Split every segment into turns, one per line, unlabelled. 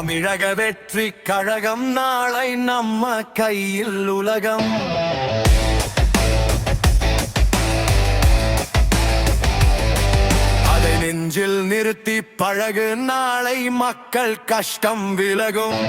தமிழக வெற்றி கழகம் நாளை நம்ம கையில் உலகம். அதை நெஞ்சில் நிறுத்தி பழகு, நாளை மக்கள் கஷ்டம் விலகும்.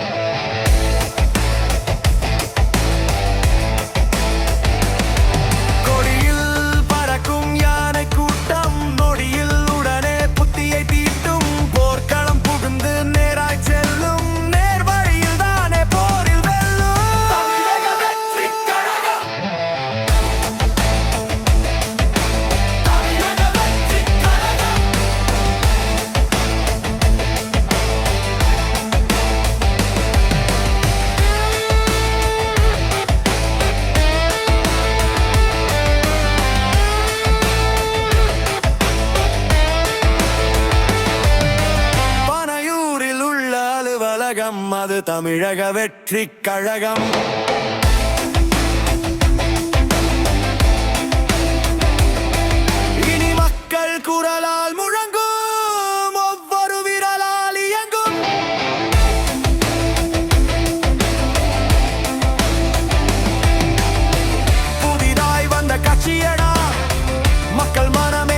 அது தமிழக வெற்றி கழகம். இனி மக்கள் குரலால் முழங்கும், ஒவ்வொரு விரலால் இயங்கும். புதிதாய் வந்த கட்சியடா, மக்கள் மனமே